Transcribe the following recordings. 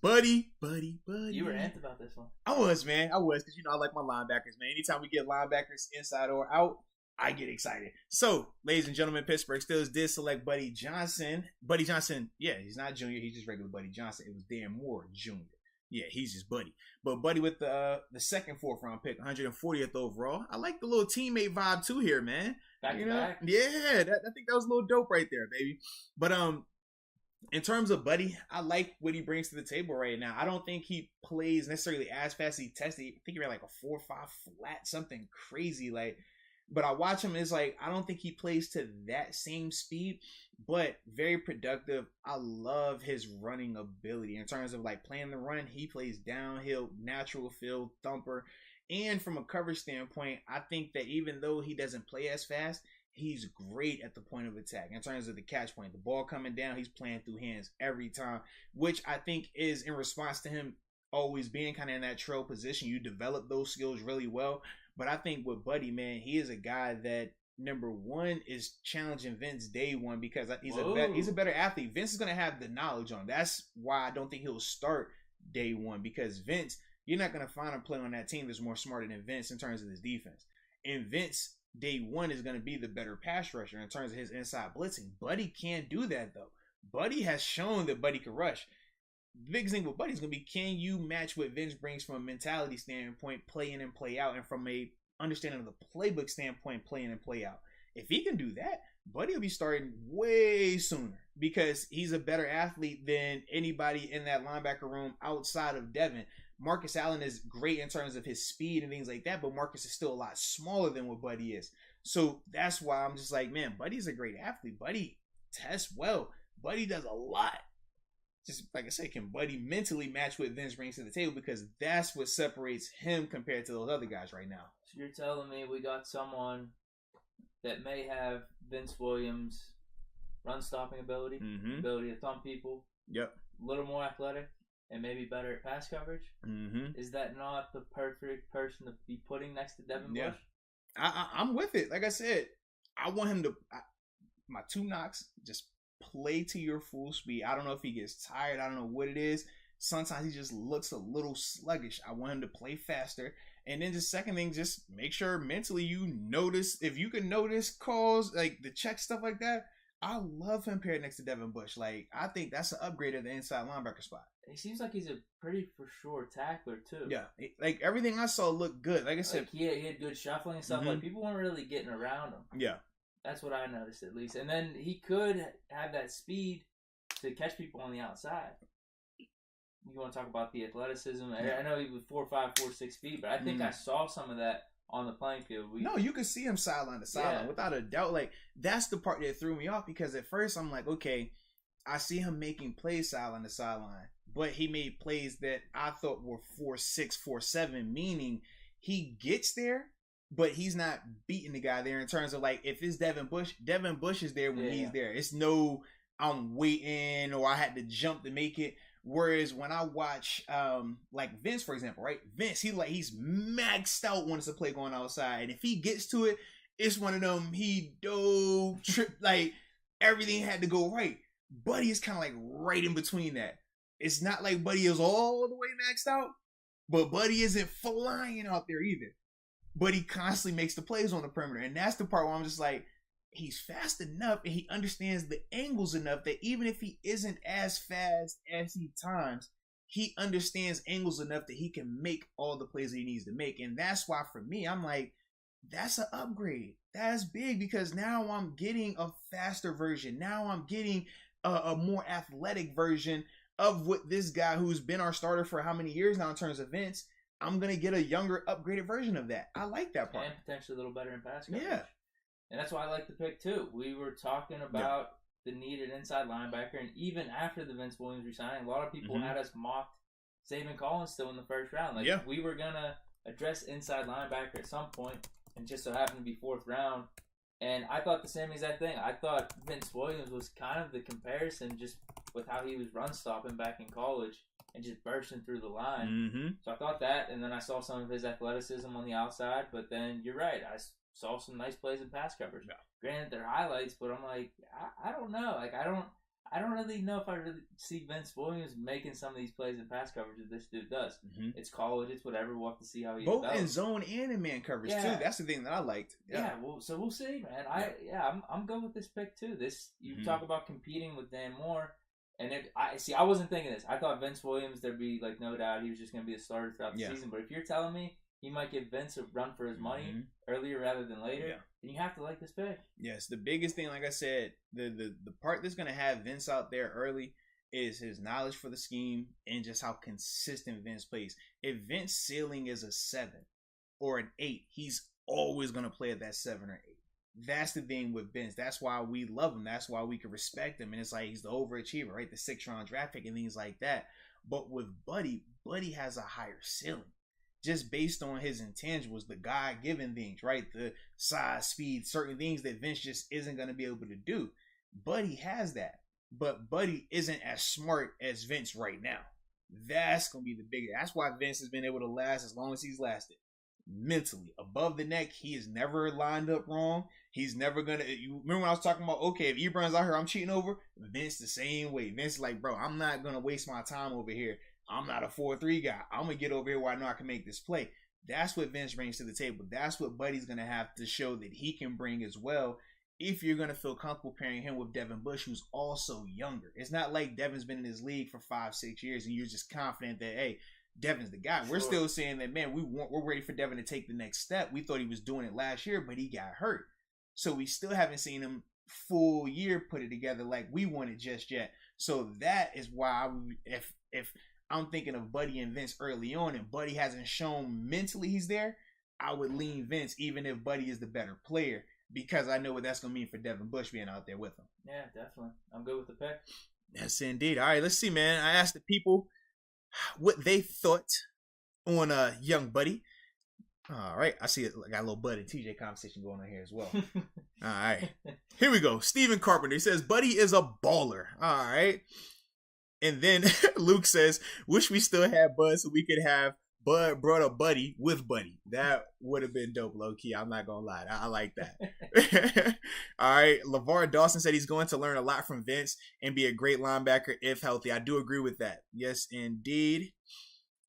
Buddy. You were amped about this one. I was, man. I was, because, I like my linebackers, man. Anytime we get linebackers inside or out, I get excited. So, ladies and gentlemen, Pittsburgh Steelers did select Buddy Johnson. Buddy Johnson, yeah, he's not junior. He's just regular Buddy Johnson. It was Dan Moore Jr. Yeah, he's just Buddy. But Buddy with the second fourth-round pick, 140th overall. I like the little teammate vibe, too, here, man. Back to back. Yeah, I think that was a little dope right there, baby. But, in terms of Buddy, I like what he brings to the table right now. I don't think he plays necessarily as fast as he tested. I think he ran like a 4.5 flat, something crazy. But I watch him, it's like, I don't think he plays to that same speed, but very productive. I love his running ability. In terms of playing the run, he plays downhill, natural field, thumper. And from a coverage standpoint, I think that even though he doesn't play as fast, he's great at the point of attack. In terms of the catch point, the ball coming down, he's playing through hands every time, which I think is in response to him always being kind of in that trail position. You develop those skills really well. But I think with Buddy, man, he is a guy that, number one, is challenging Vince day one, because he's a better athlete. Vince is going to have the knowledge on him. That's why I don't think he'll start day one, because Vince, you're not going to find a player on that team that's more smarter than Vince in terms of his defense. And Vince, day one, is going to be the better pass rusher in terms of his inside blitzing. Buddy can't do that, though. Buddy has shown that Buddy can rush. The biggest thing with Buddy is going to be, can you match what Vince brings from a mentality standpoint, play in and play out, and from a understanding of the playbook standpoint, play in and play out. If he can do that, Buddy will be starting way sooner, because he's a better athlete than anybody in that linebacker room outside of Devin. Marcus Allen is great in terms of his speed and things like that, but Marcus is still a lot smaller than what Buddy is. So that's why I'm just like, man, Buddy's a great athlete. Buddy tests well. Buddy does a lot. Just like I said, can Buddy mentally match what Vince brings to the table? Because that's what separates him compared to those other guys right now. So you're telling me we got someone that may have Vince Williams' run-stopping ability, ability to thump people, a little more athletic, and maybe better at pass coverage? Is that not the perfect person to be putting next to Devin Bush? I'm with it. Like I said, I want him to, my two knocks, just play to your full speed. I don't know if he gets tired. I don't know what it is. Sometimes he just looks a little sluggish. I want him to play faster. And then the second thing, just make sure mentally you notice. If you can notice calls, like the check, stuff like that, I love him paired next to Devin Bush. I think that's an upgrade at the inside linebacker spot. He seems like he's a pretty for sure tackler, too. Yeah. Everything I saw looked good. Like I said. He had good shuffling and stuff. People weren't really getting around him. Yeah. That's what I noticed, at least. And then he could have that speed to catch people on the outside. You want to talk about the athleticism? I know he was 4'5", 4'6" feet, but I think I saw some of that on the playing field. No, you could see him sideline to sideline without a doubt. That's the part that threw me off, because at first I'm like, okay, I see him making plays sideline to sideline, but he made plays that I thought were 4'6", 4'7", meaning he gets there, but he's not beating the guy there in terms of if it's Devin Bush is there when he's there. It's no, I'm waiting or I had to jump to make it. Whereas when I watch Vince, for example, right? Vince, he's maxed out when it's a play going outside. And if he gets to it, it's one of them, he dove, tripped, everything had to go right. Buddy is kind of right in between that. It's not like Buddy is all the way maxed out, but Buddy isn't flying out there either. But he constantly makes the plays on the perimeter. And that's the part where I'm just he's fast enough and he understands the angles enough that even if he isn't as fast as he times, he understands angles enough that he can make all the plays that he needs to make. And that's why for me, I'm that's an upgrade. That's big, because now I'm getting a faster version. Now I'm getting a more athletic version of what this guy who's been our starter for how many years now in terms of Vince, I'm going to get a younger, upgraded version of that. I like that part. And potentially a little better in pass coverage. Yeah. And that's why I like the pick, too. We were talking about the needed inside linebacker, and even after the Vince Williams resigning, a lot of people had us mocked Zaven Collins still in the first round. We were going to address inside linebacker at some point, and just so happened to be fourth round. And I thought the same exact thing. I thought Vince Williams was kind of the comparison just with how he was run stopping back in college and just bursting through the line. So I thought that, and then I saw some of his athleticism on the outside. But then you're right, I saw some nice plays in pass coverage. Granted, they're highlights, but I'm I don't know. I don't really know if I really see Vince Williams making some of these plays in pass coverage that this dude does. Mm-hmm. It's college, it's whatever. We'll have to see how he both develops. in zone and in man coverage too. That's the thing that I liked. Yeah, well, so we'll see, man. I'm good with this pick too. This you talk about competing with Dan Moore, and I wasn't thinking this. I thought Vince Williams, there'd be like no doubt he was just going to be a starter throughout the season. But if you're telling me he might give Vince a run for his money earlier rather than later, then you have to like this pick. Yes, the biggest thing, like I said, the part that's going to have Vince out there early is his knowledge for the scheme and just how consistent Vince plays. If Vince's ceiling is a 7 or an 8, he's always going to play at that 7 or 8. That's the thing with Vince. That's why we love him. That's why we can respect him. And it's like he's the overachiever, right? The 6th round draft pick and things like that. But with Buddy has a higher ceiling. Just based on his intangibles, the God-given things, right? The size, speed, certain things that Vince just isn't going to be able to do. Buddy has that. But Buddy isn't as smart as Vince right now. That's going to be the bigger. That's why Vince has been able to last as long as he's lasted. Mentally, above the neck, he is never lined up wrong. He's never going to... You remember when I was talking about, okay, if Ebron's out here, I'm cheating over? Vince the same way. Vince is like, bro, I'm not going to waste my time over here. I'm not a 4-3 guy. I'm going to get over here where I know I can make this play. That's what Vince brings to the table. That's what Buddy's going to have to show that he can bring as well if you're going to feel comfortable pairing him with Devin Bush, who's also younger. It's not like Devin's been in this league for 5-6 years and you're just confident that, hey, Devin's the guy. Sure. We're still saying that, man, we're ready for Devin to take the next step. We thought he was doing it last year, but he got hurt. So we still haven't seen him full year put it together like we wanted just yet. So that is why if I'm thinking of Buddy and Vince early on, and Buddy hasn't shown mentally he's there, I would lean Vince, even if Buddy is the better player, because I know what that's going to mean for Devin Bush being out there with him. Yeah, definitely. I'm good with the pick. Yes, indeed. All right, let's see, man. I asked the people what they thought on young Buddy. All right, I see it. I got a little Buddy and TJ conversation going on here as well. All right, here we go. Steven Carpenter, he says, Buddy is a baller. All right. And then Luke says, wish we still had Bud so we could have Bud brought a Buddy with Buddy. That would have been dope, low-key. I'm not going to lie. I like that. All right. LeVar Dawson said he's going to learn a lot from Vince and be a great linebacker if healthy. I do agree with that. Yes, indeed.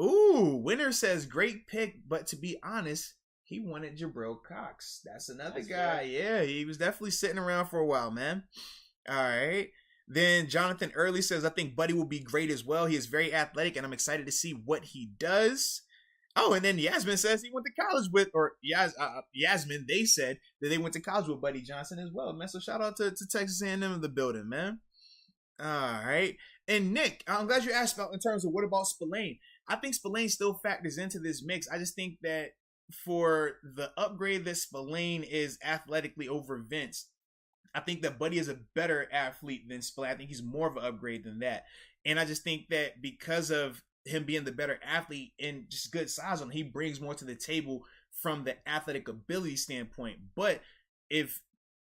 Ooh, Winner says, great pick, but to be honest, he wanted Jabril Cox. That's another guy. Great. Yeah, he was definitely sitting around for a while, man. All right. Then Jonathan Early says, I think Buddy will be great as well. He is very athletic, and I'm excited to see what he does. Oh, and then Yasmin says he went to college with, or Yasmin, they said that they went to college with Buddy Johnson as well, man. So shout out to Texas A&M in the building, man. All right. And Nick, I'm glad you asked about in terms of what about Spillane. I think Spillane still factors into this mix. I just think that for the upgrade that Spillane is athletically over Vince, I think that Buddy is a better athlete than Spillane. I think he's more of an upgrade than that. And I just think that because of him being the better athlete and just good size on him, he brings more to the table from the athletic ability standpoint. But if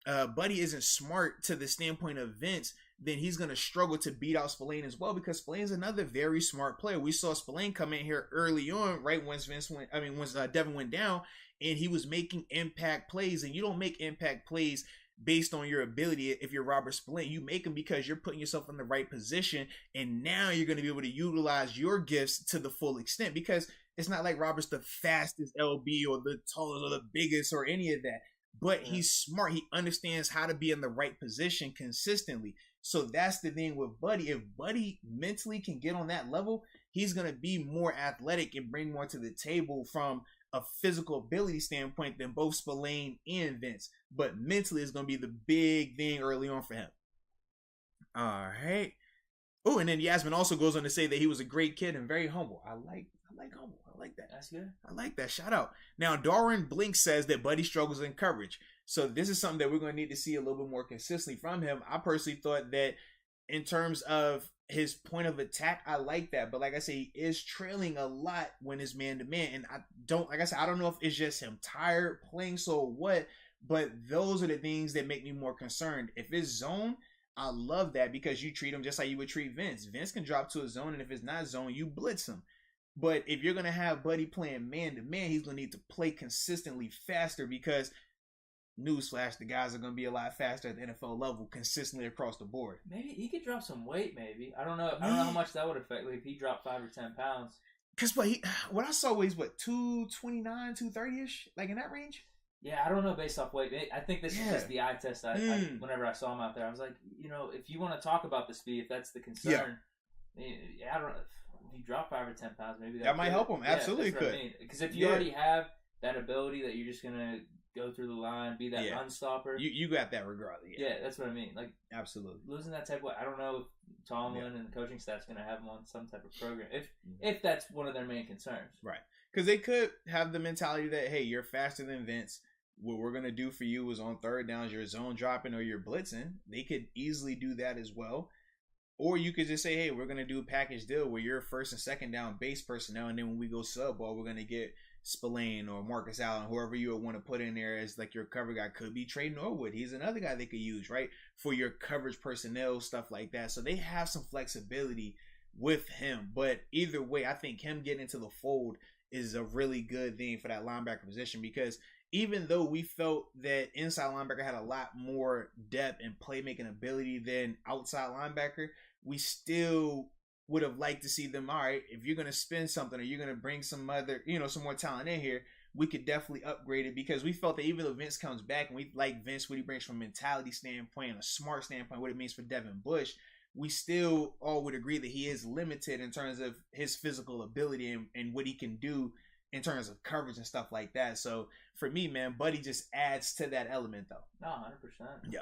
Buddy isn't smart to the standpoint of Vince, then he's going to struggle to beat out Spillane as well, because Spillane's another very smart player. We saw Spillane come in here early on, right once Devin went down, and he was making impact plays. And you don't make impact plays based on your ability. If you're Robert Spillane, you make them because you're putting yourself in the right position, and now you're going to be able to utilize your gifts to the full extent, because it's not like Robert's the fastest LB or the tallest or the biggest or any of that, but he's smart. He understands how to be in the right position consistently. So that's the thing with Buddy. If Buddy mentally can get on that level, he's going to be more athletic and bring more to the table from a physical ability standpoint than both Spillane and Vince. But mentally, it's going to be the big thing early on for him. All right. Oh, and then Yasmin also goes on to say that he was a great kid and very humble. I like humble. I like that. That's good. I like that. Shout out. Now, Darwin Blink says that Buddy struggles in coverage. So this is something that we're going to need to see a little bit more consistently from him. I personally thought that in terms of his point of attack, I like that. But like I say, he is trailing a lot when it's man-to-man. And I don't know if it's just him tired, playing so what, but those are the things that make me more concerned. If it's zone, I love that, because you treat him just like you would treat Vince. Vince can drop to a zone, and if it's not zone, you blitz him. But if you're going to have Buddy playing man-to-man, he's going to need to play consistently faster, because newsflash, the guys are going to be a lot faster at the NFL level consistently across the board. Maybe he could drop some weight. Maybe I don't know. I don't know how much that would affect. Like if he dropped 5 or 10 pounds. Because what I saw was 229, 230 ish, like in that range. Yeah, I don't know based off weight. I think this is just the eye test. Whenever I saw him out there, I was like, if you want to talk about the speed, if that's the concern, I don't know. If you drop 5 or 10 pounds, maybe that might help him. Absolutely could. Because if you already have that ability that you're just gonna go through the line, be that unstopper. You got that regardless. Yeah, that's what I mean. Like absolutely losing that type of weight. I don't know if Tomlin and the coaching staff's gonna have him on some type of program. If that's one of their main concerns. Right. Because they could have the mentality that, hey, you're faster than Vince. What we're going to do for you is on third downs, you're zone dropping or you're blitzing. They could easily do that as well. Or you could just say, hey, we're going to do a package deal where you're first and second down base personnel. And then when we go sub ball, we're going to get Spillane or Marcus Allen, whoever you would want to put in there as like your cover guy. Could be Trey Norwood. He's another guy they could use, right? For your coverage personnel, stuff like that. So they have some flexibility with him. But either way, I think him getting into the fold is a really good thing for that linebacker position, because even though we felt that inside linebacker had a lot more depth and playmaking ability than outside linebacker, we still would have liked to see them, all right, if you're going to spend something or you're going to bring some other, some more talent in here, we could definitely upgrade it, because we felt that even though Vince comes back and we like Vince, what he brings from a mentality standpoint and a smart standpoint, what it means for Devin Bush, we still all would agree that he is limited in terms of his physical ability and what he can do in terms of coverage and stuff like that. So for me, man, Buddy just adds to that element, though. No, 100%. Yeah.